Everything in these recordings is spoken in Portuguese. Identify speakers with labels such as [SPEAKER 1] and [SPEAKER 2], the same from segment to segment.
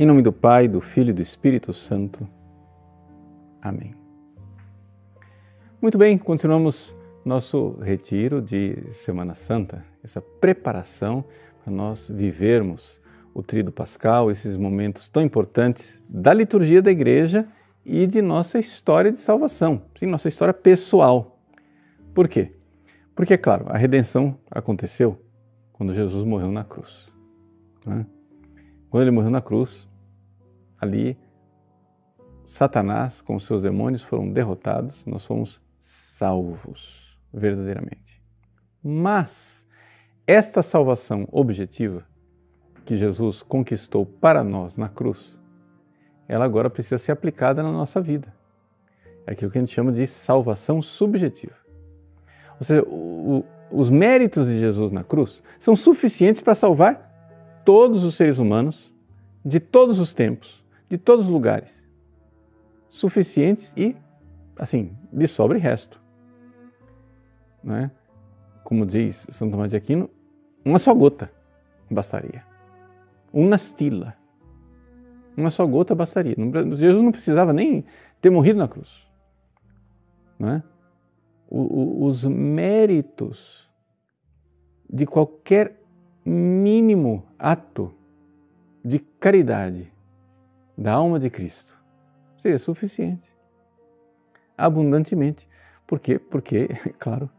[SPEAKER 1] Em nome do Pai, do Filho e do Espírito Santo. Amém. Muito bem, continuamos nosso retiro de Semana Santa, essa preparação para nós vivermos o Tríduo Pascal, esses momentos tão importantes da liturgia da Igreja e de nossa história de salvação, sim, nossa história pessoal. Por quê? Porque, é claro, a redenção aconteceu quando Jesus morreu na cruz, né? Quando ele morreu na cruz, ali Satanás com seus demônios foram derrotados, nós fomos salvos verdadeiramente. Mas esta salvação objetiva que Jesus conquistou para nós na cruz, ela agora precisa ser aplicada na nossa vida. É aquilo que a gente chama de salvação subjetiva. Ou seja, os méritos de Jesus na cruz são suficientes para salvar todos os seres humanos, de todos os tempos, de todos os lugares. Suficientes e, assim, de sobra e resto. Não é? Como diz São Tomás de Aquino, uma só gota bastaria. Una stilla. Uma só gota bastaria. Jesus não precisava nem ter morrido na cruz. Não é? Os méritos de qualquer mínimo ato de caridade da alma de Cristo seria suficiente, abundantemente. Por quê? Porque, claro,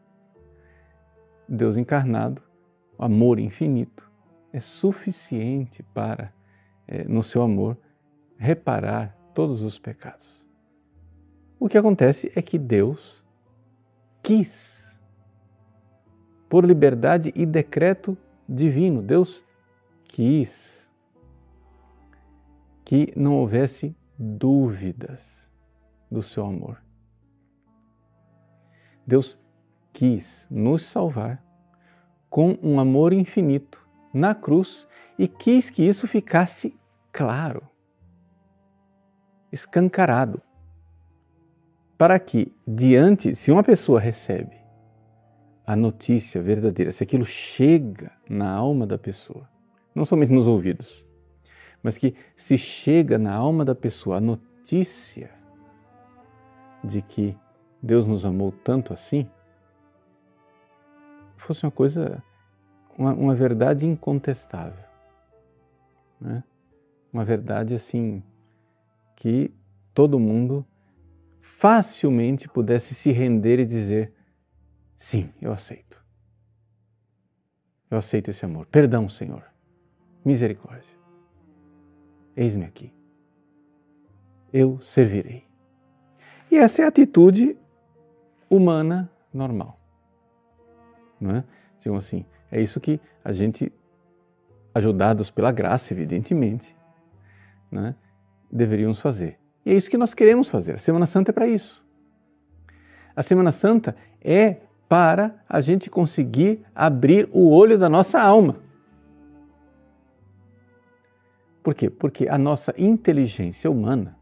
[SPEAKER 1] Deus encarnado, o amor infinito, é suficiente para, no seu amor, reparar todos os pecados. O que acontece é que Deus quis, por liberdade e decreto divino, Deus quis que não houvesse dúvidas do seu amor. Deus quis nos salvar com um amor infinito na cruz e quis que isso ficasse claro, escancarado, para que, se uma pessoa recebe a notícia verdadeira, se aquilo chega na alma da pessoa, não somente nos ouvidos, mas que se chega na alma da pessoa a notícia de que Deus nos amou tanto assim, fosse uma coisa, uma verdade incontestável, né? Uma verdade assim que todo mundo facilmente pudesse se render e dizer: sim, eu aceito. Eu aceito esse amor. Perdão, Senhor. Misericórdia. Eis-me aqui. Eu servirei. E essa é a atitude humana normal. Não é? Digam assim, é isso que a gente, ajudados pela graça, evidentemente, né, deveríamos fazer. E é isso que nós queremos fazer. A Semana Santa é para isso. A Semana Santa é para a gente conseguir abrir o olho da nossa alma. Por quê? Porque a nossa inteligência humana,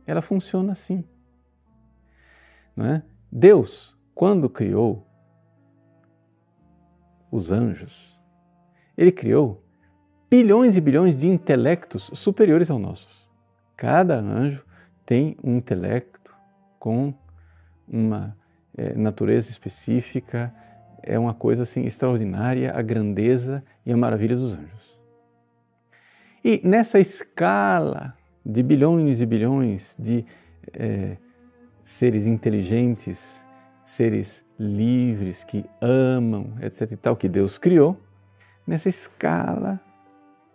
[SPEAKER 1] ela funciona assim. Não é? Deus, quando criou os anjos, Ele criou bilhões e bilhões de intelectos superiores aos nossos. Cada anjo tem um intelecto com uma natureza específica, é uma coisa assim extraordinária, a grandeza e a maravilha dos anjos. E nessa escala de bilhões e bilhões de seres inteligentes, seres livres, que amam, etc. e tal, que Deus criou, nessa escala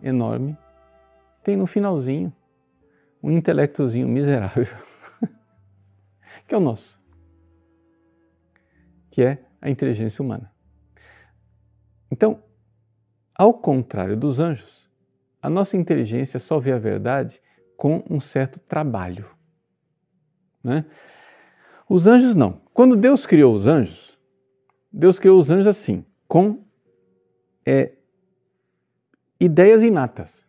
[SPEAKER 1] enorme, tem no finalzinho um intelectozinho miserável, que é o nosso, que é a inteligência humana. Então, ao contrário dos anjos, a nossa inteligência só vê a verdade com um certo trabalho, né? Os anjos não. Quando Deus criou os anjos assim, com ideias inatas.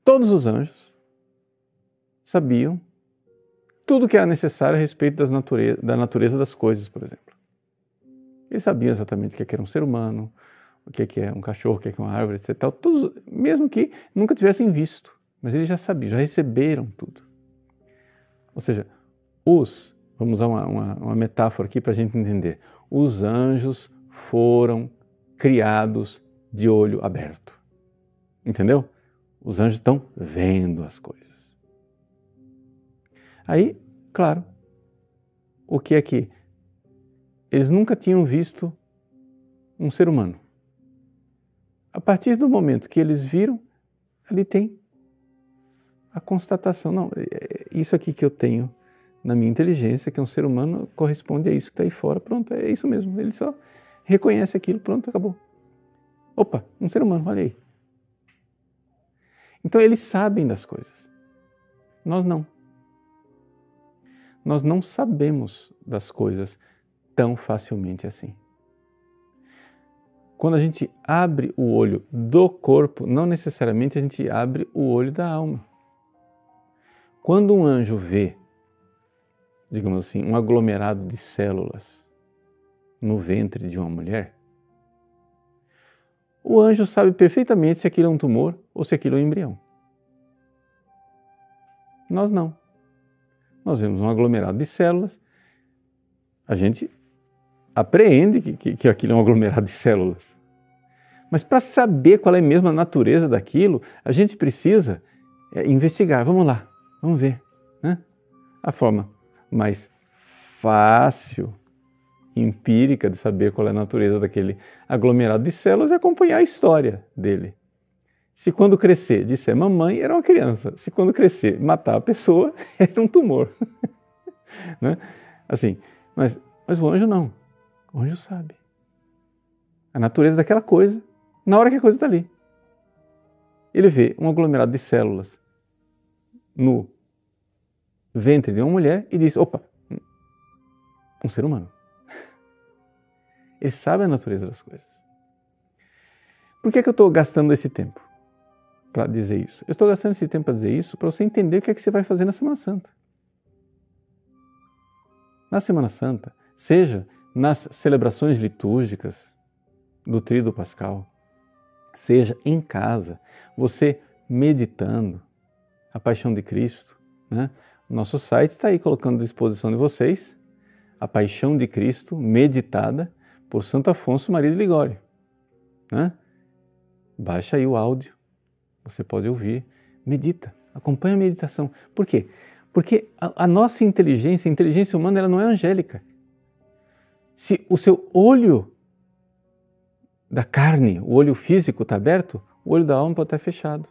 [SPEAKER 1] Todos os anjos sabiam tudo o que era necessário a respeito da natureza das coisas, por exemplo. Eles sabiam exatamente o que era um ser humano, o que é um cachorro, o que é uma árvore, etc. Todos, mesmo que nunca tivessem visto, mas eles já sabiam, já receberam tudo. Ou seja, vamos usar uma metáfora aqui para a gente entender, os anjos foram criados de olho aberto. Entendeu? Os anjos estão vendo as coisas. Aí, claro, o que é que eles nunca tinham visto um ser humano. A partir do momento que eles viram, ali tem a constatação, não, isso aqui que eu tenho na minha inteligência, que é um ser humano, corresponde a isso que está aí fora, pronto, é isso mesmo, ele só reconhece aquilo, pronto, acabou. Opa, um ser humano, olha aí. Então eles sabem das coisas, nós não. Nós não sabemos das coisas tão facilmente assim. Quando a gente abre o olho do corpo, não necessariamente a gente abre o olho da alma. Quando um anjo vê, digamos assim, um aglomerado de células no ventre de uma mulher, o anjo sabe perfeitamente se aquilo é um tumor ou se aquilo é um embrião. Nós não. Nós vemos um aglomerado de células, a gente apreende que aquilo é um aglomerado de células. Mas para saber qual é mesmo a natureza daquilo, a gente precisa investigar. Vamos lá, vamos ver. Né? A forma mais fácil, empírica de saber qual é a natureza daquele aglomerado de células é acompanhar a história dele. Se quando crescer disser mamãe, era uma criança. Se quando crescer matar a pessoa, era um tumor. Né? Assim, mas o anjo não. O anjo sabe a natureza daquela coisa na hora que a coisa está ali. Ele vê um aglomerado de células no ventre de uma mulher e diz, opa, um ser humano. Ele sabe a natureza das coisas. Por que eu estou gastando esse tempo para dizer isso? Eu estou gastando esse tempo para dizer isso para você entender o que é que você vai fazer na Semana Santa. Na Semana Santa, seja nas celebrações litúrgicas do Tríduo Pascal, seja em casa, você meditando a Paixão de Cristo, né? O nosso site está aí colocando à disposição de vocês a Paixão de Cristo meditada por Santo Afonso Maria de Ligório. Né? Baixa aí o áudio, você pode ouvir, medita, acompanha a meditação. Por quê? Porque a nossa inteligência, a inteligência humana, ela não é angélica. Se o seu olho da carne, o olho físico está aberto, o olho da alma pode estar fechado.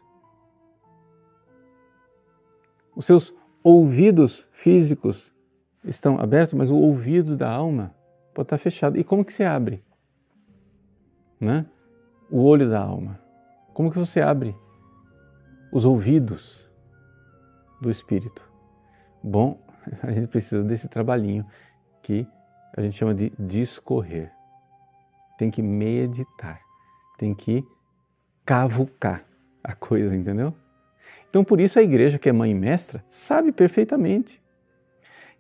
[SPEAKER 1] Os seus ouvidos físicos estão abertos, mas o ouvido da alma pode estar fechado. E como que se abre? Né? O olho da alma. Como que você abre os ouvidos do Espírito? Bom, a gente precisa desse trabalhinho que a gente chama de discorrer. Tem que meditar, tem que cavucar a coisa, entendeu? Então, por isso a igreja, que é mãe e mestra, sabe perfeitamente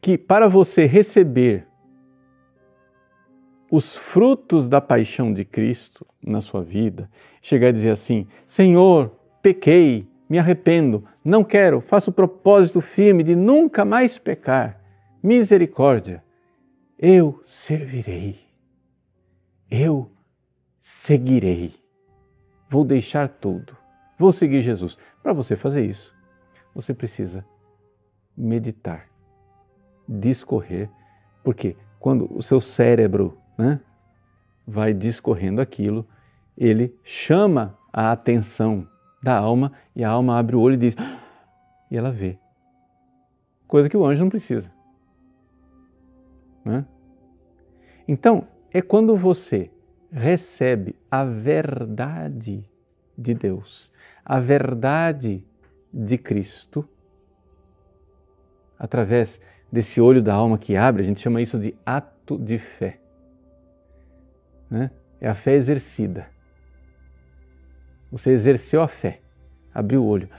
[SPEAKER 1] que para você receber os frutos da paixão de Cristo na sua vida, chegar e dizer assim, Senhor, pequei, me arrependo, não quero, faço o propósito firme de nunca mais pecar, misericórdia, eu servirei, eu seguirei, vou deixar tudo, vou seguir Jesus. Para você fazer isso, você precisa meditar, discorrer, porque quando o seu cérebro, né, vai discorrendo aquilo, ele chama a atenção da alma e a alma abre o olho e diz, e ela vê, coisa que o anjo não precisa. Né? Então, é quando você recebe a verdade de Deus, a verdade de Cristo, através desse olho da alma que abre, a gente chama isso de ato de fé. Né? É a fé exercida. Você exerceu a fé, abriu o olho,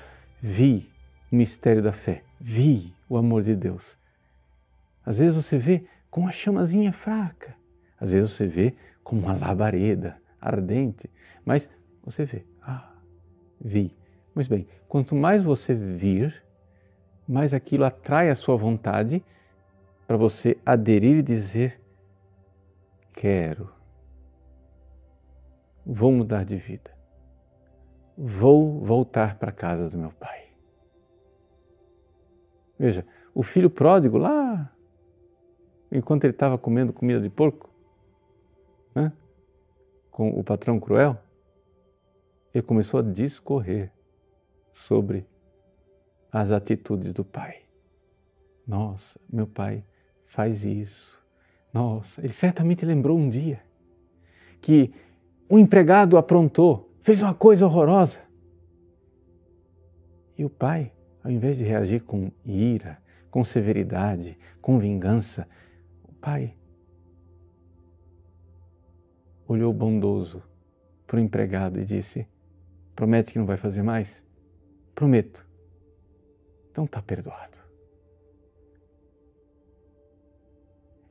[SPEAKER 1] vi o mistério da fé, vi o amor de Deus. Às vezes você vê com uma chamazinha fraca, às vezes você vê com uma labareda ardente, mas você vê, vi. Pois bem, quanto mais você vir, mais aquilo atrai a sua vontade para você aderir e dizer, quero, vou mudar de vida, vou voltar para a casa do meu pai. Veja, o filho pródigo lá, enquanto ele estava comendo comida de porco, né, com o patrão cruel, ele começou a discorrer sobre as atitudes do pai. Nossa, meu pai faz isso. Nossa, ele certamente lembrou um dia que um empregado aprontou, fez uma coisa horrorosa. E o pai, ao invés de reagir com ira, com severidade, com vingança, o pai olhou bondoso para o empregado e disse, promete que não vai fazer mais? Prometo. Então está perdoado.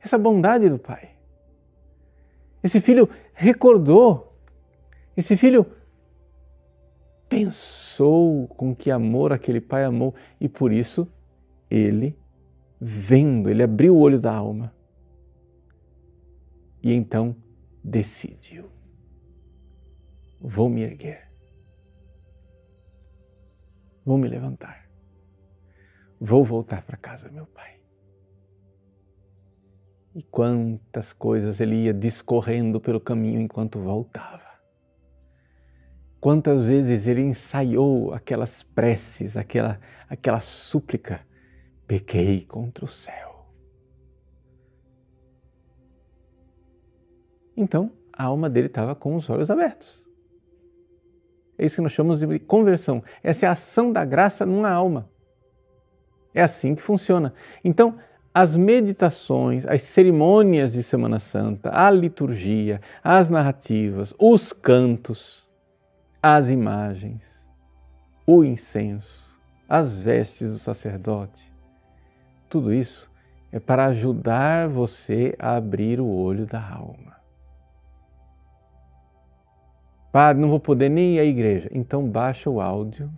[SPEAKER 1] Essa bondade do pai. Esse filho recordou, esse filho pensou com que amor aquele pai amou e por isso ele, vendo, ele abriu o olho da alma e então decidiu, vou me erguer, vou me levantar, vou voltar para a casa do meu pai. E quantas coisas ele ia discorrendo pelo caminho enquanto voltava. Quantas vezes ele ensaiou aquelas preces, aquela súplica, pequei contra o céu. Então, a alma dele estava com os olhos abertos. É isso que nós chamamos de conversão. Essa é a ação da graça numa alma. É assim que funciona. Então, as meditações, as cerimônias de Semana Santa, a liturgia, as narrativas, os cantos, as imagens, o incenso, as vestes do sacerdote, tudo isso é para ajudar você a abrir o olho da alma. Padre, não vou poder nem ir à igreja. Então baixa o áudio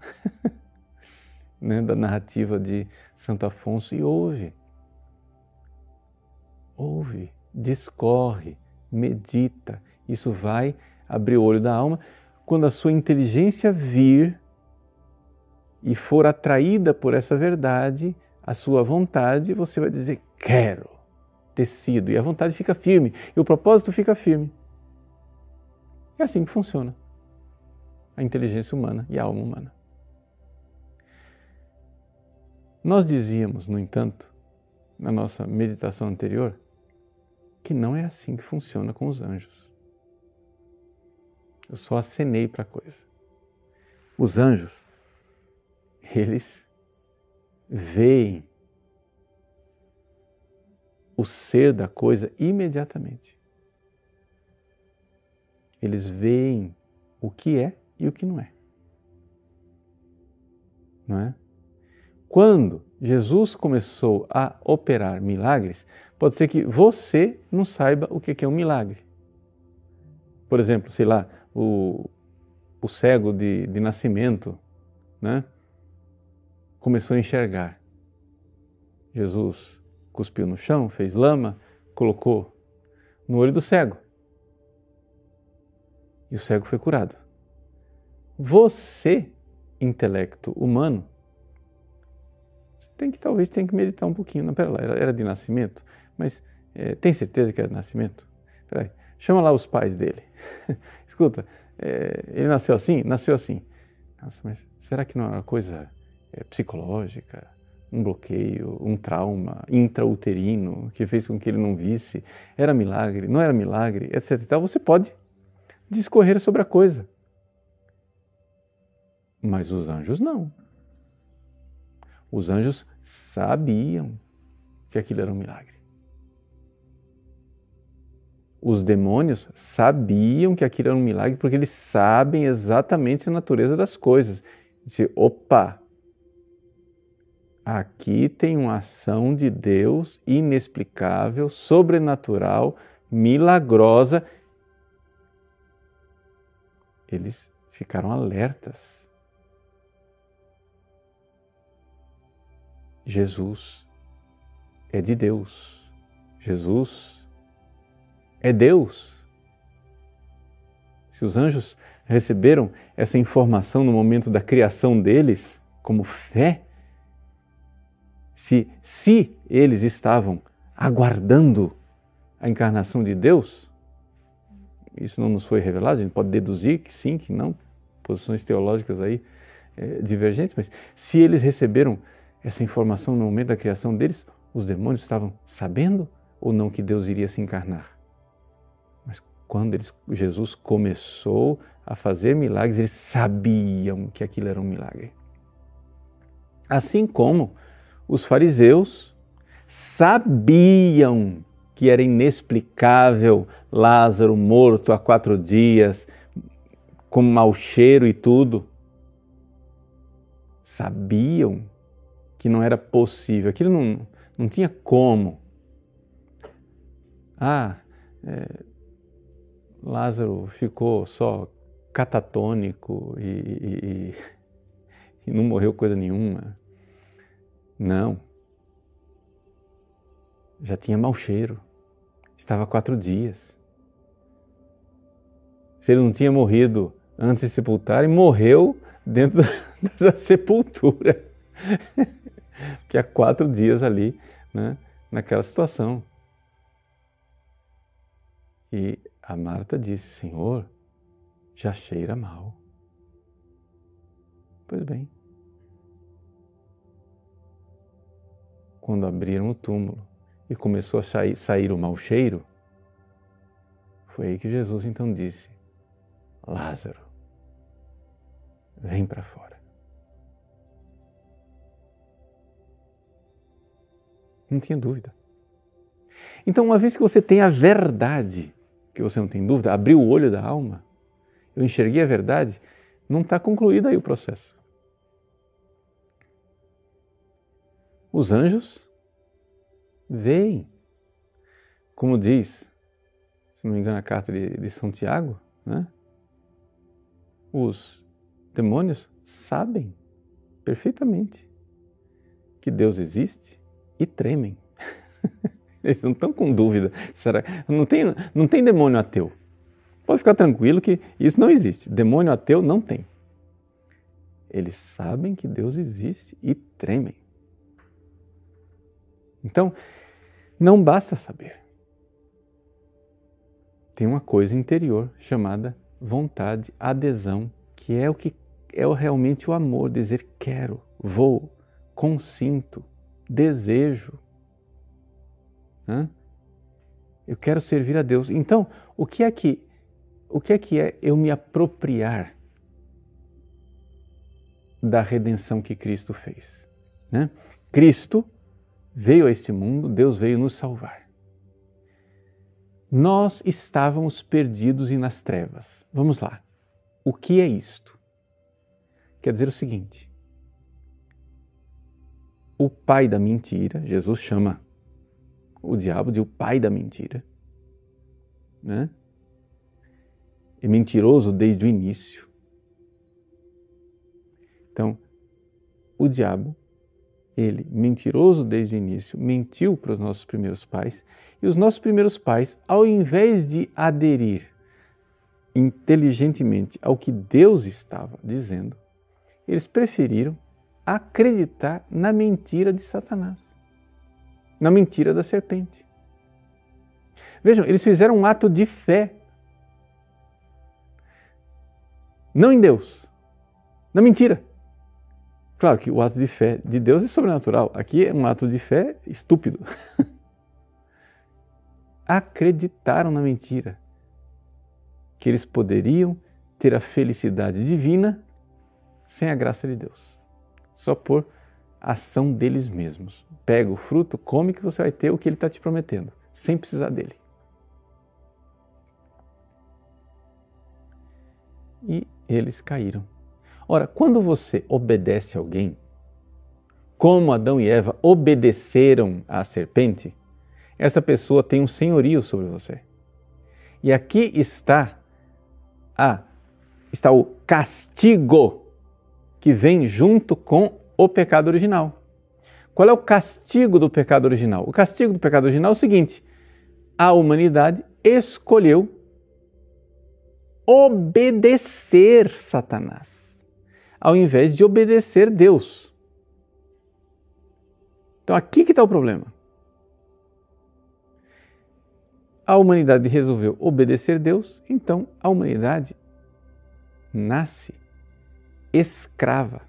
[SPEAKER 1] né, da narrativa de Santo Afonso e ouve. Ouve, discorre, medita. Isso vai abrir o olho da alma. Quando a sua inteligência vir e for atraída por essa verdade, a sua vontade, você vai dizer, quero, decido. E a vontade fica firme, e o propósito fica firme. É assim que funciona a inteligência humana e a alma humana. Nós dizíamos, no entanto, na nossa meditação anterior, que não é assim que funciona com os anjos. Eu só acenei para a coisa. Os anjos, eles veem o ser da coisa imediatamente. Eles veem o que é e o que não é. Não é? Quando Jesus começou a operar milagres, pode ser que você não saiba o que é um milagre. Por exemplo, sei lá, o cego de nascimento, né, começou a enxergar. Jesus cuspiu no chão, fez lama, colocou no olho do cego. E o cego foi curado. Você, intelecto humano, talvez tenha que meditar um pouquinho. Não, pera lá, era de nascimento? Mas tem certeza que era de nascimento? Peraí, chama lá os pais dele. Escuta, ele nasceu assim? Nasceu assim. Nossa, mas será que não é uma coisa psicológica? Um bloqueio, um trauma intrauterino que fez com que ele não visse? Era milagre? Não era milagre? Etc. Então você pode discorrer sobre a coisa. Mas os anjos não. Os anjos sabiam que aquilo era um milagre. Os demônios sabiam que aquilo era um milagre porque eles sabem exatamente a natureza das coisas. Disse, opa, aqui tem uma ação de Deus inexplicável, sobrenatural, milagrosa. eles ficaram alertas. Jesus é de Deus. Jesus é Deus. Se os anjos receberam essa informação no momento da criação deles, como fé, se eles estavam aguardando a encarnação de Deus, isso não nos foi revelado, a gente pode deduzir que sim, que não, posições teológicas aí divergentes, mas se eles receberam essa informação no momento da criação deles, os demônios estavam sabendo ou não que Deus iria se encarnar? Mas quando Jesus começou a fazer milagres, eles sabiam que aquilo era um milagre. Assim como os fariseus sabiam que era inexplicável Lázaro morto há 4 dias, com mau cheiro e tudo. Sabiam que não era possível, aquilo não tinha como. Lázaro ficou só catatônico e não morreu coisa nenhuma. Não. Já tinha mau cheiro. Estava há 4 dias. Se ele não tinha morrido antes de sepultarem, morreu dentro da sepultura. Que há 4 dias ali, né, naquela situação. E a Marta disse: Senhor, já cheira mal. Pois bem. Quando abriram o túmulo e começou a sair o mau cheiro, foi aí que Jesus então disse: Lázaro, vem para fora. Não tinha dúvida. Então, uma vez que você tem a verdade, que você não tem dúvida, abriu o olho da alma, eu enxerguei a verdade, não está concluído aí o processo. Os anjos veem, como diz, se não me engano, a carta de São Tiago, né? Os demônios sabem perfeitamente que Deus existe e tremem. Eles não estão com dúvida. Será? Não tem demônio ateu. Pode ficar tranquilo que isso não existe. Demônio ateu não tem. Eles sabem que Deus existe e tremem. Então, não basta saber. Tem uma coisa interior chamada vontade, adesão, que é realmente o amor, dizer quero, vou, consinto, desejo. Eu quero servir a Deus. Então, o que é que é eu me apropriar da redenção que Cristo fez? Né? Cristo veio a este mundo, Deus veio nos salvar. Nós estávamos perdidos e nas trevas. Vamos lá. O que é isto? Quer dizer o seguinte: o pai da mentira, Jesus chama o diabo de o pai da mentira, né? É mentiroso desde o início. Então, o diabo, ele, mentiroso desde o início, mentiu para os nossos primeiros pais, e os nossos primeiros pais, ao invés de aderir inteligentemente ao que Deus estava dizendo, eles preferiram acreditar na mentira de Satanás, na mentira da serpente. Vejam, eles fizeram um ato de fé, não em Deus, na mentira. Claro que o ato de fé de Deus é sobrenatural, aqui é um ato de fé estúpido. Acreditaram na mentira, que eles poderiam ter a felicidade divina sem a graça de Deus, só por ação deles mesmos. Pega o fruto, come que você vai ter o que ele está te prometendo, sem precisar dele. E eles caíram. Ora, quando você obedece a alguém, como Adão e Eva obedeceram à serpente, essa pessoa tem um senhorio sobre você. E aqui está a está o castigo que vem junto com o pecado original. Qual é o castigo do pecado original? O castigo do pecado original é o seguinte: a humanidade escolheu obedecer Satanás, ao invés de obedecer Deus. Então aqui que está o problema. A humanidade resolveu obedecer Deus, então a humanidade nasce escrava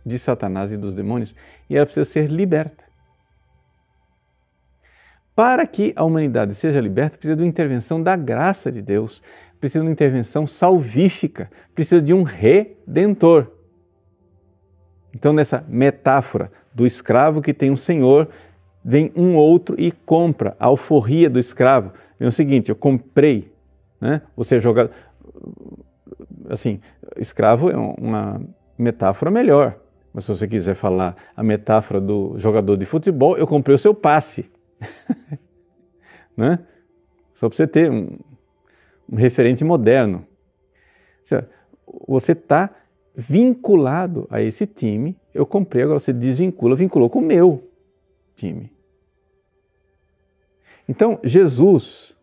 [SPEAKER 1] de Satanás e dos demônios e ela precisa ser liberta. Para que a humanidade seja liberta, precisa de uma intervenção da graça de Deus, precisa de uma intervenção salvífica, precisa de um redentor. Então, nessa metáfora do escravo que tem um senhor, vem um outro e compra a alforria do escravo. É o seguinte: eu comprei, né? Você é jogado. Assim, escravo é uma metáfora melhor. Mas se você quiser falar a metáfora do jogador de futebol, eu comprei o seu passe. Né? Só para você ter um referente moderno. Você está vinculado a esse time, eu comprei, agora você vinculou com o meu time. Então, Jesus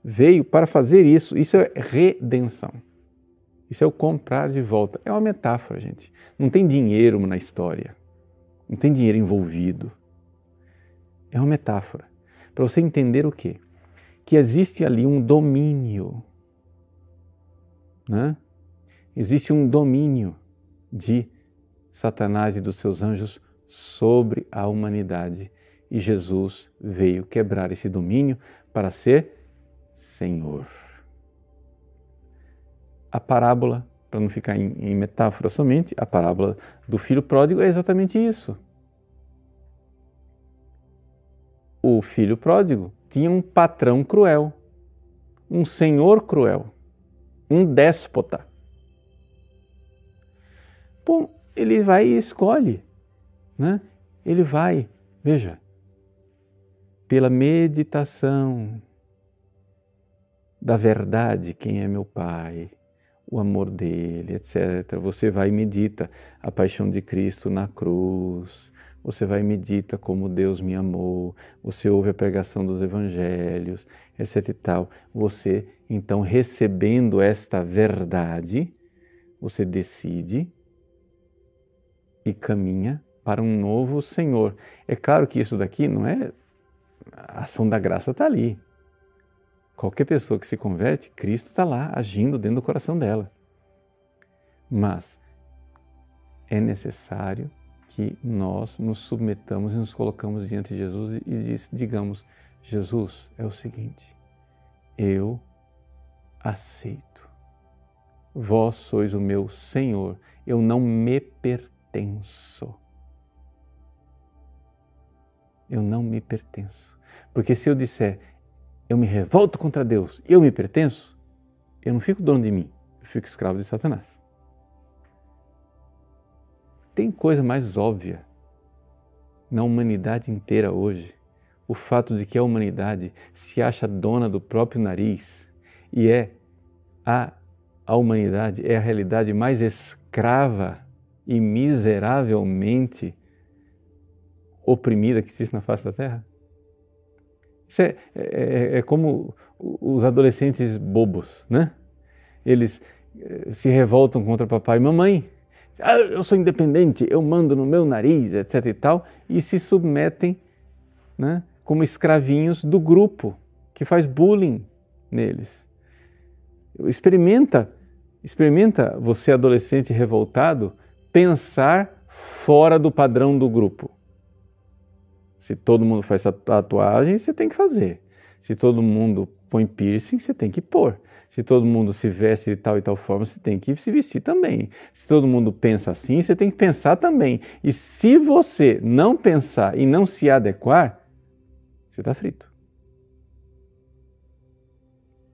[SPEAKER 1] veio para fazer isso. Isso é redenção. Isso é o comprar de volta. É uma metáfora, gente. Não tem dinheiro na história. Não tem dinheiro envolvido. É uma metáfora. Para você entender o quê? Que existe ali um domínio. Né? Existe um domínio de Satanás e dos seus anjos sobre a humanidade. E Jesus veio quebrar esse domínio para ser Senhor. A parábola, para não ficar em metáfora somente, a parábola do filho pródigo é exatamente isso. O filho pródigo tinha um patrão cruel, um senhor cruel, um déspota. Bom, ele vai e escolhe, né? Ele vai, veja, pela meditação da verdade, quem é meu pai, o amor dele, etc. Você vai e medita a paixão de Cristo na cruz, você vai e medita como Deus me amou, você ouve a pregação dos evangelhos, etc e tal. Você, então, recebendo esta verdade, você decide e caminha para um novo Senhor. É claro que isso daqui não é... A ação da graça está ali. Qualquer pessoa que se converte, Cristo está lá, agindo dentro do coração dela. Mas é necessário que nós nos submetamos e nos colocamos diante de Jesus e digamos: Jesus, é o seguinte, eu aceito. Vós sois o meu Senhor, eu não me pertenço. Eu não me pertenço. Porque se eu disser, eu me revolto contra Deus, eu me pertenço, eu não fico dono de mim, eu fico escravo de Satanás. Tem coisa mais óbvia na humanidade inteira hoje, o fato de que a humanidade se acha dona do próprio nariz e a humanidade é a realidade mais escrava e miseravelmente oprimida que existe na face da Terra? Isso é como os adolescentes bobos, né? Eles se revoltam contra papai e mamãe. Eu sou independente, eu mando no meu nariz, etc e tal, e se submetem, né, como escravinhos do grupo que faz bullying neles. Experimenta você, adolescente revoltado, pensar fora do padrão do grupo. Se todo mundo faz tatuagem, você tem que fazer. Se todo mundo põe piercing, você tem que pôr. Se todo mundo se veste de tal e tal forma, você tem que se vestir também. Se todo mundo pensa assim, você tem que pensar também. E se você não pensar e não se adequar, você está frito.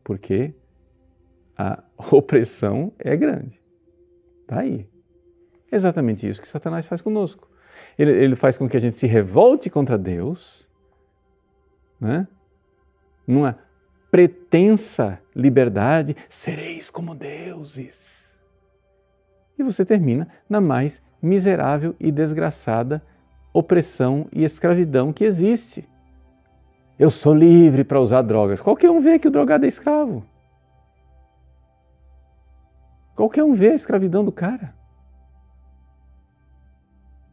[SPEAKER 1] Porque a opressão é grande. Está aí. É exatamente isso que Satanás faz conosco. Ele faz com que a gente se revolte contra Deus, né? pretensa liberdade, sereis como deuses. E você termina na mais miserável e desgraçada opressão e escravidão que existe. Eu sou livre para usar drogas. Qualquer um vê que o drogado é escravo. Qualquer um vê a escravidão do cara.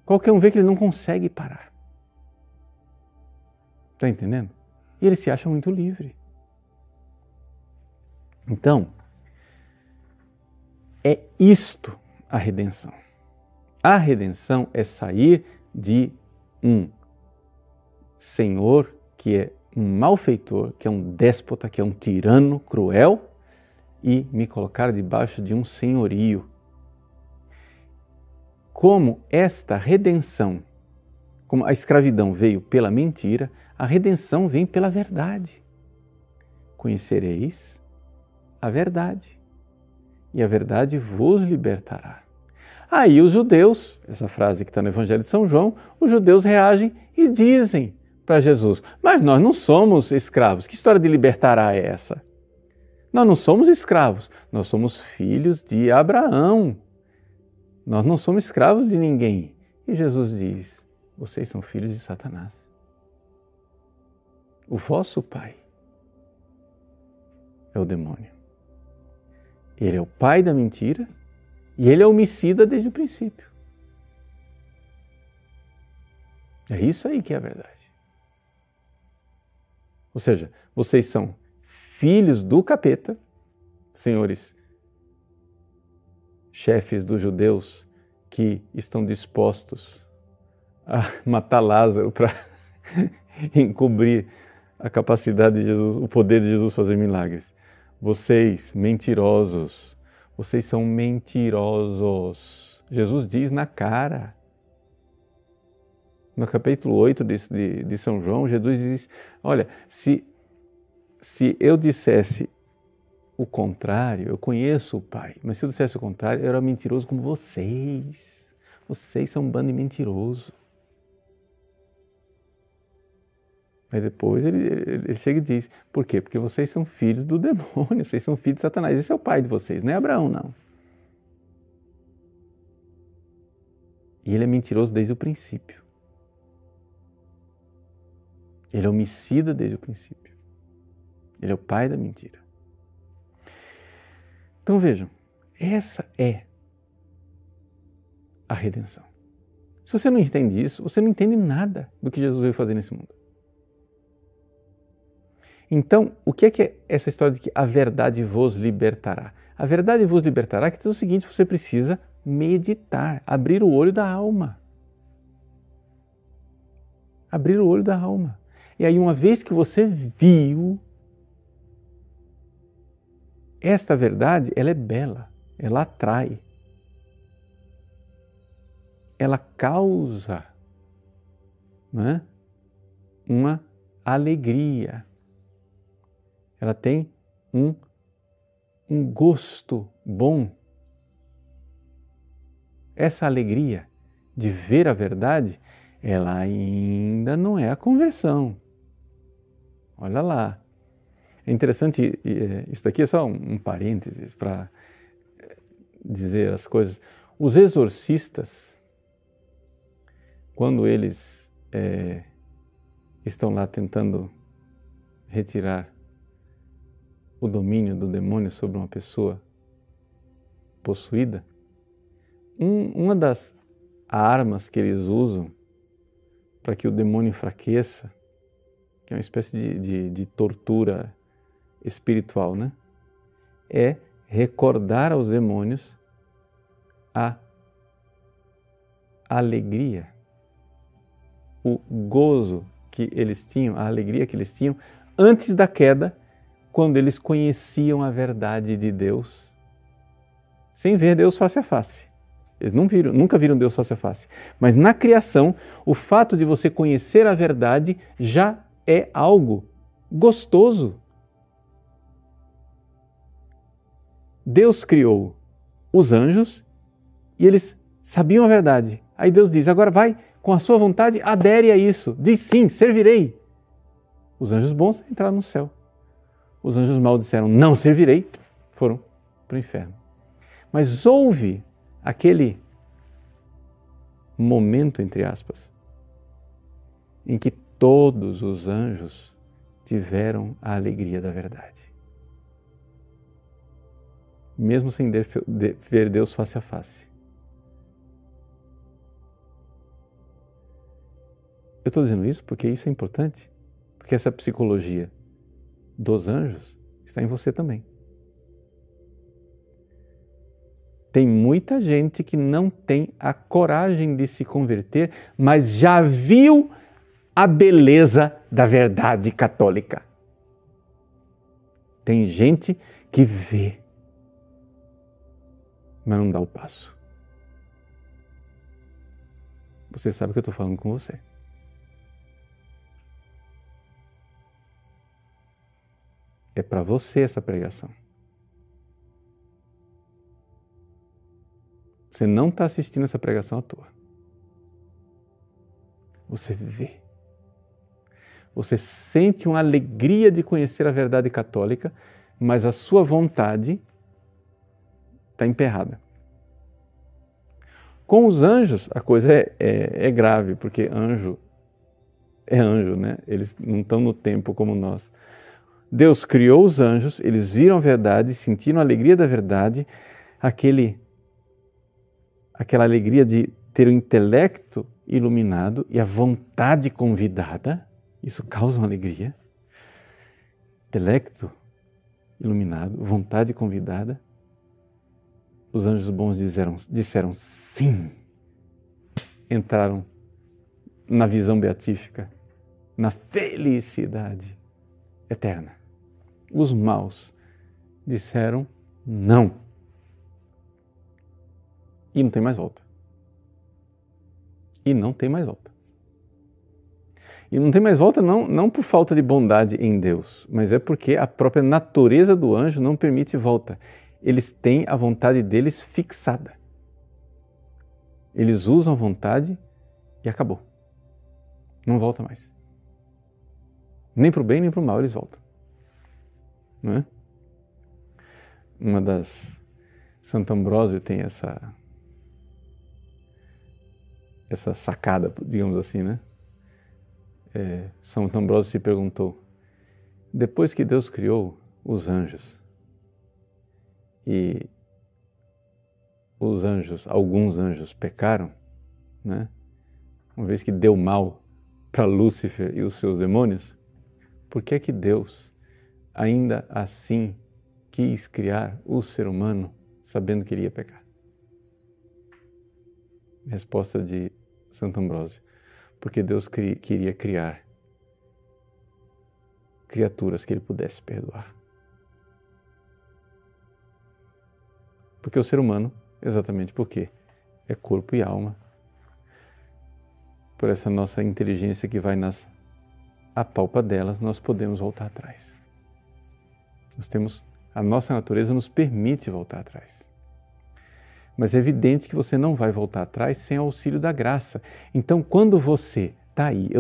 [SPEAKER 1] Qualquer um vê que ele não consegue parar. Está entendendo? E ele se acha muito livre. Então, é isto a redenção. A redenção é sair de um senhor que é um malfeitor, que é um déspota, que é um tirano cruel, e me colocar debaixo de um senhorio. Como esta redenção, como a escravidão veio pela mentira, a redenção vem pela verdade. Conhecereis a verdade, e a verdade vos libertará. Aí os judeus, essa frase que está no Evangelho de São João, os judeus reagem e dizem para Jesus, mas nós não somos escravos, que história de libertará é essa? Nós não somos escravos, nós somos filhos de Abraão. Nós não somos escravos de ninguém. E Jesus diz, vocês são filhos de Satanás. O vosso pai é o demônio. Ele é o pai da mentira e ele é homicida desde o princípio. É isso aí que é a verdade. Ou seja, vocês são filhos do capeta, senhores, chefes dos judeus que estão dispostos a matar Lázaro para encobrir a capacidade de Jesus, o poder de Jesus fazer milagres. Vocês, mentirosos, vocês são mentirosos. Jesus diz na cara. No capítulo 8 de São João, Jesus diz, olha, se eu dissesse o contrário, eu conheço o Pai, mas se eu dissesse o contrário, eu era mentiroso como vocês. Vocês são um bando de mentiroso. Aí depois ele chega e diz, por quê? Porque vocês são filhos do demônio, vocês são filhos de Satanás. Esse é o pai de vocês, não é Abraão, não. E ele é mentiroso desde o princípio. Ele é homicida desde o princípio. Ele é o pai da mentira. Então vejam, essa é a redenção. Se você não entende isso, você não entende nada do que Jesus veio fazer nesse mundo. Então, o que é essa história de que a verdade vos libertará? A verdade vos libertará que diz o seguinte, você precisa meditar, abrir o olho da alma. Abrir o olho da alma. E aí, uma vez que você viu, esta verdade, ela é bela, ela atrai. Ela causa, né, uma alegria. Ela tem um gosto bom. Essa alegria de ver a verdade, ela ainda não é a conversão. Olha lá. É interessante, isso daqui é só um parênteses para dizer as coisas. Os exorcistas, quando eles estão lá tentando retirar o domínio do demônio sobre uma pessoa possuída, uma das armas que eles usam para que o demônio enfraqueça, que é uma espécie de tortura espiritual, né? É recordar aos demônios a alegria, o gozo que eles tinham, a alegria que eles tinham antes da queda, quando eles conheciam a verdade de Deus, sem ver Deus face a face. Eles nunca viram Deus face a face. Mas na criação, o fato de você conhecer a verdade já é algo gostoso. Deus criou os anjos e eles sabiam a verdade. Aí Deus diz, agora vai, com a sua vontade, adere a isso. Diz sim, servirei. Os anjos bons entraram no céu. os anjos maus disseram, não servirei, foram para o inferno. Mas houve aquele momento, entre aspas, em que todos os anjos tiveram a alegria da verdade. Mesmo sem ver Deus face a face. Eu estou dizendo isso porque isso é importante, porque essa psicologia dos anjos está em você também. Tem muita gente que não tem a coragem de se converter, mas já viu a beleza da verdade católica. Tem gente que vê, mas não dá o passo. Você sabe que eu estou falando com você. É para você essa pregação. Você não está assistindo essa pregação à toa. Você vê. Você sente uma alegria de conhecer a verdade católica, mas a sua vontade está emperrada. Com os anjos, a coisa é grave, porque anjo é anjo, né? Eles não estão no tempo como nós. Deus criou os anjos, eles viram a verdade, sentiram a alegria da verdade, aquela alegria de ter o intelecto iluminado e a vontade convidada, isso causa uma alegria. Intelecto iluminado, vontade convidada. Os anjos bons disseram sim, entraram na visão beatífica, na felicidade eterna. Os maus disseram não. E não tem mais volta. E não tem mais volta. E não tem mais volta não por falta de bondade em Deus, mas é porque a própria natureza do anjo não permite volta. Eles têm a vontade deles fixada. Eles usam a vontade e acabou. Não volta mais. Nem para o bem nem para o mal eles voltam. Não é? Uma das... Santo Ambrósio tem essa sacada, digamos assim, né? Santo Ambrósio se perguntou, depois que Deus criou os anjos, e alguns anjos pecaram, né? Uma vez que deu mal para Lúcifer e os seus demônios, por que é que Deus ainda assim quis criar o ser humano sabendo que iria pecar? Resposta de Santo Ambrósio, porque Deus queria criar criaturas que ele pudesse perdoar. Porque o ser humano, exatamente porque é corpo e alma, por essa nossa inteligência que vai nas apalpadelas, nós podemos voltar atrás. A nossa natureza nos permite voltar atrás. Mas é evidente que você não vai voltar atrás sem auxílio da graça. Então, quando você está aí,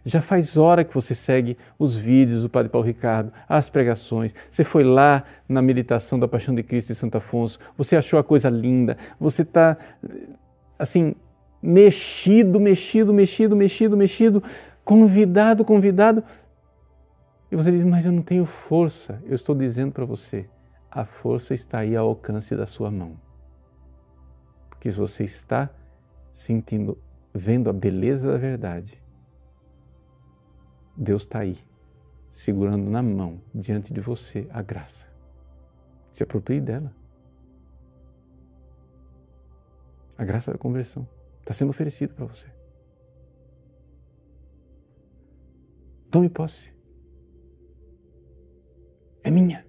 [SPEAKER 1] já faz hora que você segue os vídeos do Padre Paulo Ricardo, as pregações, você foi lá na meditação da Paixão de Cristo em Santo Afonso, você achou a coisa linda, você está, assim, mexido, convidado, e você diz, mas eu não tenho força. Eu estou dizendo para você, a força está aí ao alcance da sua mão. Porque se você está vendo a beleza da verdade, Deus está aí, segurando na mão, diante de você, a graça. Se aproprie dela. A graça da conversão está sendo oferecida para você. Tome posse. É minha.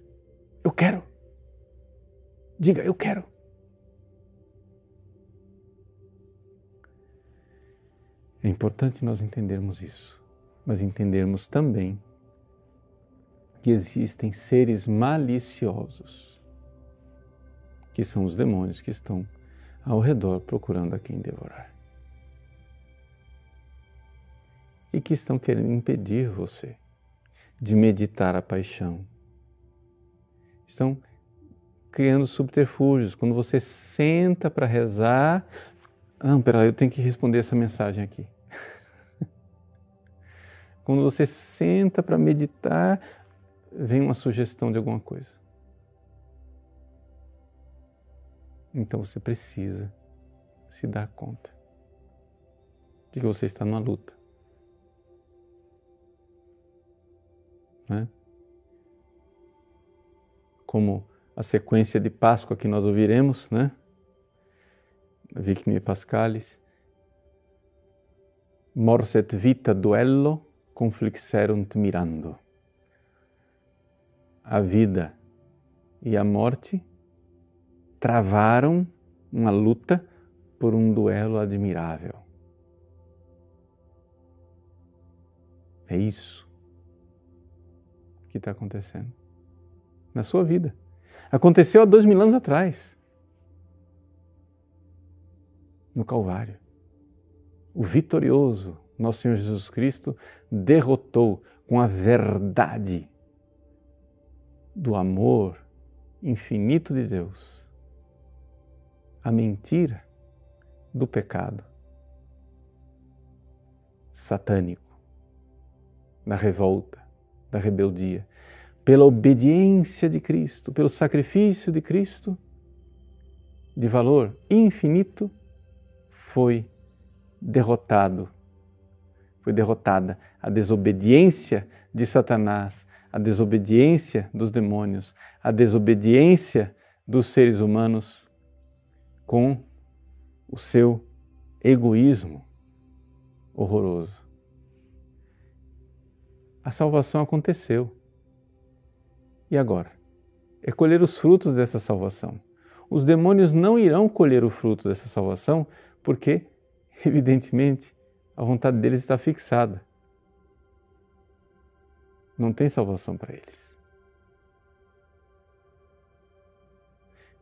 [SPEAKER 1] Eu quero. Diga, eu quero. É importante nós entendermos isso, mas entendermos também que existem seres maliciosos, que são os demônios que estão ao redor procurando a quem devorar. E que estão querendo impedir você de meditar a paixão. Estão criando subterfúgios. Quando você senta para rezar, não, peraí, eu tenho que responder essa mensagem aqui. Quando você senta para meditar, vem uma sugestão de alguma coisa. Então você precisa se dar conta de que você está numa luta. Né? Como a sequência de Páscoa que nós ouviremos, né? Victime Pascalis, mors et vita duello conflixerunt mirando. A vida e a morte travaram uma luta por um duelo admirável. É isso que está acontecendo na sua vida. Aconteceu há 2000 anos atrás, no Calvário. O vitorioso, nosso Senhor Jesus Cristo, derrotou com a verdade do amor infinito de Deus a mentira do pecado satânico, da revolta, da rebeldia. Pela obediência de Cristo, pelo sacrifício de Cristo, de valor infinito, foi derrotada a desobediência de Satanás, a desobediência dos demônios, a desobediência dos seres humanos com o seu egoísmo horroroso. A salvação aconteceu. E agora? É colher os frutos dessa salvação. Os demônios não irão colher o fruto dessa salvação porque, evidentemente, a vontade deles está fixada. Não tem salvação para eles.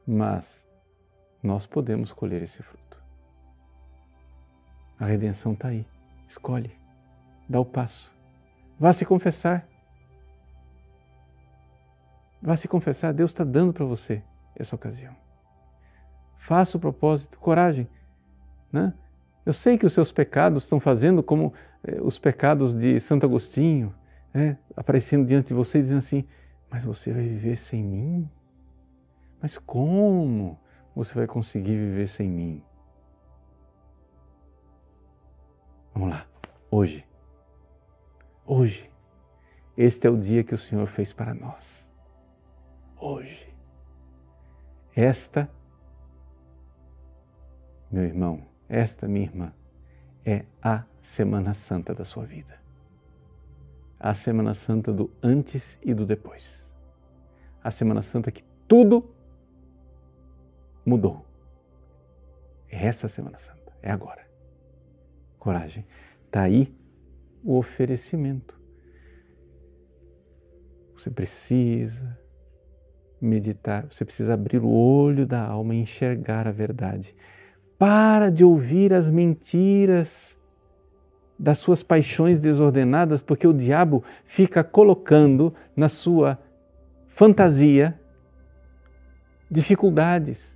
[SPEAKER 1] Mas nós podemos colher esse fruto. A redenção está aí. Escolhe. Dá o passo. Vá se confessar. Vá se confessar. Deus está dando para você essa ocasião. Faça o propósito. Coragem. Né? Eu sei que os seus pecados estão fazendo como os pecados de Santo Agostinho, aparecendo diante de você e dizendo assim, mas você vai viver sem mim? Mas como você vai conseguir viver sem mim? Vamos lá, hoje, este é o dia que o Senhor fez para nós. Hoje, esta, meu irmão, esta, minha irmã, é a Semana Santa da sua vida. A Semana Santa do antes e do depois. A Semana Santa que tudo mudou. É essa Semana Santa, é agora. Coragem. Está aí o oferecimento. Você precisa meditar, você precisa abrir o olho da alma e enxergar a verdade. Para de ouvir as mentiras das suas paixões desordenadas, porque o diabo fica colocando na sua fantasia dificuldades.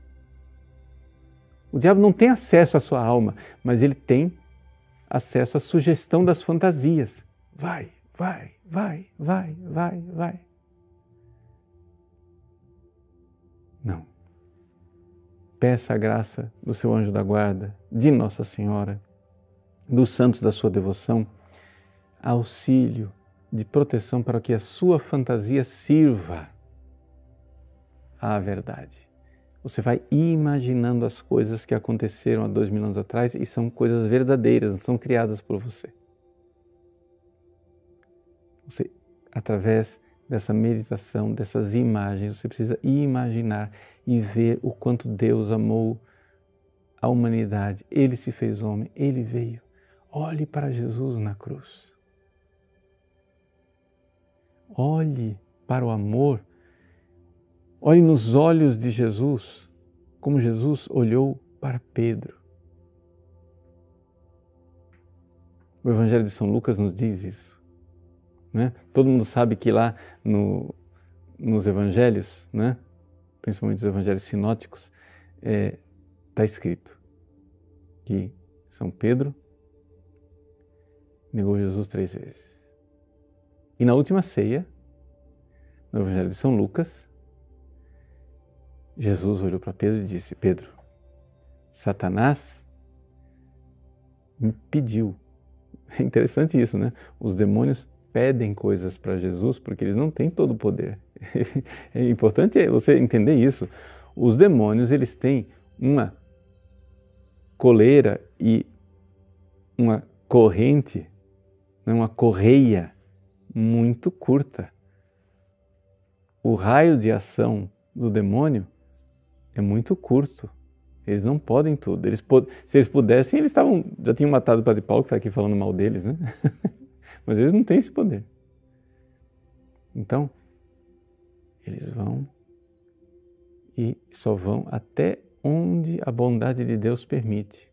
[SPEAKER 1] O diabo não tem acesso à sua alma, mas ele tem acesso à sugestão das fantasias. Vai. Não. Peça a graça do seu anjo da guarda, de Nossa Senhora, dos santos da sua devoção, auxílio de proteção para que a sua fantasia sirva à verdade. Você vai imaginando as coisas que aconteceram há 2000 anos atrás e são coisas verdadeiras, não são criadas por você. Você, através dessa meditação, dessas imagens, você precisa imaginar e ver o quanto Deus amou a humanidade. Ele se fez homem, Ele veio. Olhe para Jesus na cruz. Olhe para o amor. Olhe nos olhos de Jesus, como Jesus olhou para Pedro. O Evangelho de São Lucas nos diz isso. né? Todo mundo sabe que lá nos evangelhos, né? Principalmente os evangelhos sinóticos, está escrito que São Pedro negou Jesus 3 vezes. E na última ceia, no evangelho de São Lucas, Jesus olhou para Pedro e disse: Pedro, Satanás me pediu. É interessante isso, né? Os demônios pedem coisas para Jesus porque eles não têm todo o poder. É importante você entender isso. Os demônios, eles têm uma coleira e uma corrente, uma correia muito curta. O raio de ação do demônio é muito curto. Eles não podem tudo. Se eles pudessem, eles já tinham matado o Padre Paulo, que está aqui falando mal deles, né? Mas eles não têm esse poder. Então, eles vão e só vão até onde a bondade de Deus permite.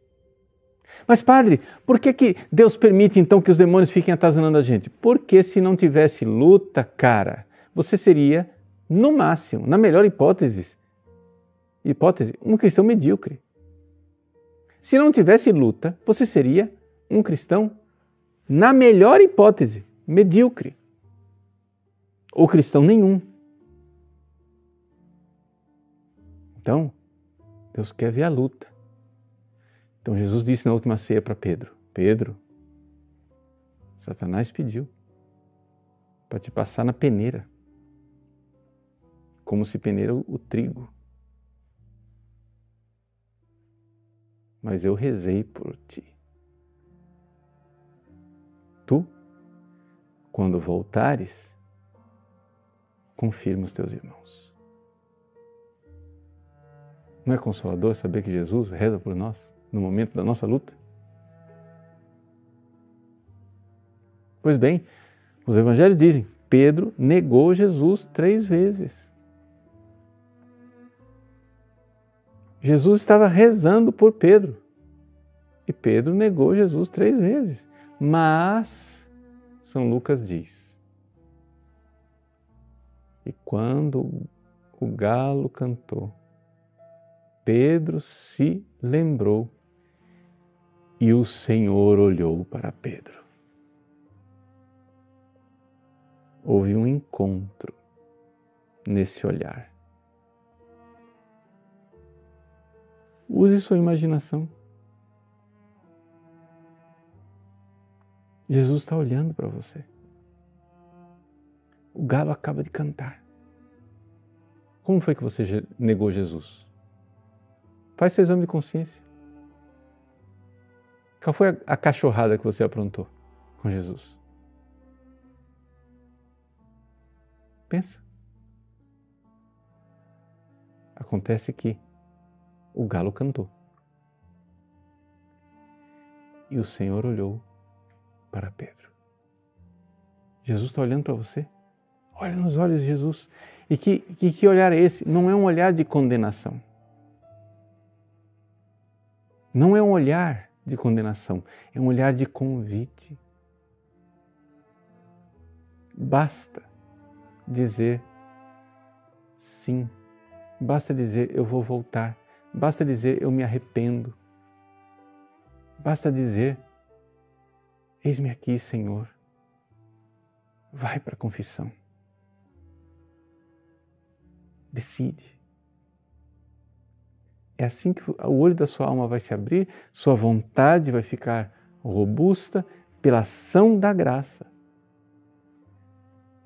[SPEAKER 1] Mas, padre, por que Deus permite então que os demônios fiquem atazanando a gente? Porque se não tivesse luta, cara, você seria, no máximo, na melhor hipótese, um cristão medíocre. Se não tivesse luta, você seria um cristão, na melhor hipótese, medíocre. Ou cristão nenhum. Então, Deus quer ver a luta. Então Jesus disse na última ceia para Pedro: Pedro, Satanás pediu para te passar na peneira, como se peneira o trigo. Mas eu rezei por ti. Tu, quando voltares, confirma os teus irmãos. Não é consolador saber que Jesus reza por nós no momento da nossa luta? Pois bem, os evangelhos dizem: Pedro negou Jesus 3 vezes. Jesus estava rezando por Pedro e Pedro negou Jesus 3 vezes. Mas São Lucas diz: e quando o galo cantou, Pedro se lembrou e o Senhor olhou para Pedro. Houve um encontro nesse olhar. Use sua imaginação. Jesus está olhando para você. O galo acaba de cantar. Como foi que você negou Jesus? Faz seu exame de consciência. Qual foi a cachorrada que você aprontou com Jesus? Pensa. Acontece que o galo cantou. E o Senhor olhou para Pedro. Jesus está olhando para você. Olha nos olhos de Jesus. E que olhar é esse? Não é um olhar de condenação. Não é um olhar de condenação. É um olhar de convite. Basta dizer sim. Basta dizer eu vou voltar. Basta dizer eu me arrependo. Basta dizer eis-me aqui, Senhor. Vai para a confissão. Decide. É assim que o olho da sua alma vai se abrir, sua vontade vai ficar robusta pela ação da graça.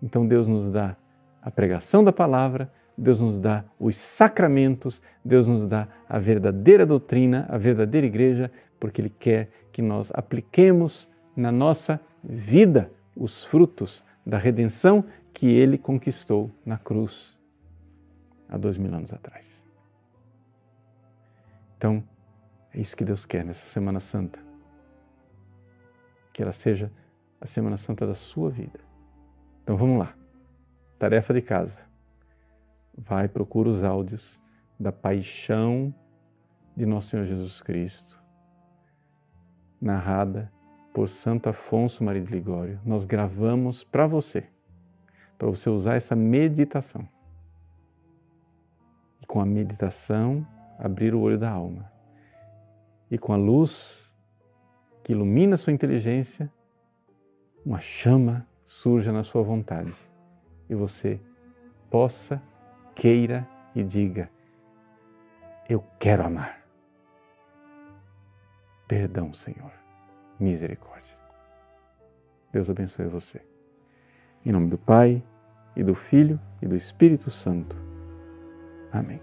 [SPEAKER 1] Então Deus nos dá a pregação da palavra, Deus nos dá os sacramentos, Deus nos dá a verdadeira doutrina, a verdadeira igreja, porque Ele quer que nós apliquemos na nossa vida os frutos da redenção que Ele conquistou na cruz há 2000 anos atrás. Então, é isso que Deus quer nessa Semana Santa. Que ela seja a Semana Santa da sua vida. Então vamos lá. Tarefa de casa. Vai, procura os áudios da paixão de Nosso Senhor Jesus Cristo, narrada por Santo Afonso Maria de Ligório, nós gravamos para você usar essa meditação. E com a meditação, abrir o olho da alma. E com a luz que ilumina a sua inteligência, uma chama surja na sua vontade. E você possa, queira e diga: eu quero amar. Perdão, Senhor. Misericórdia. Deus abençoe você. Em nome do Pai, e do Filho, e do Espírito Santo. Amém.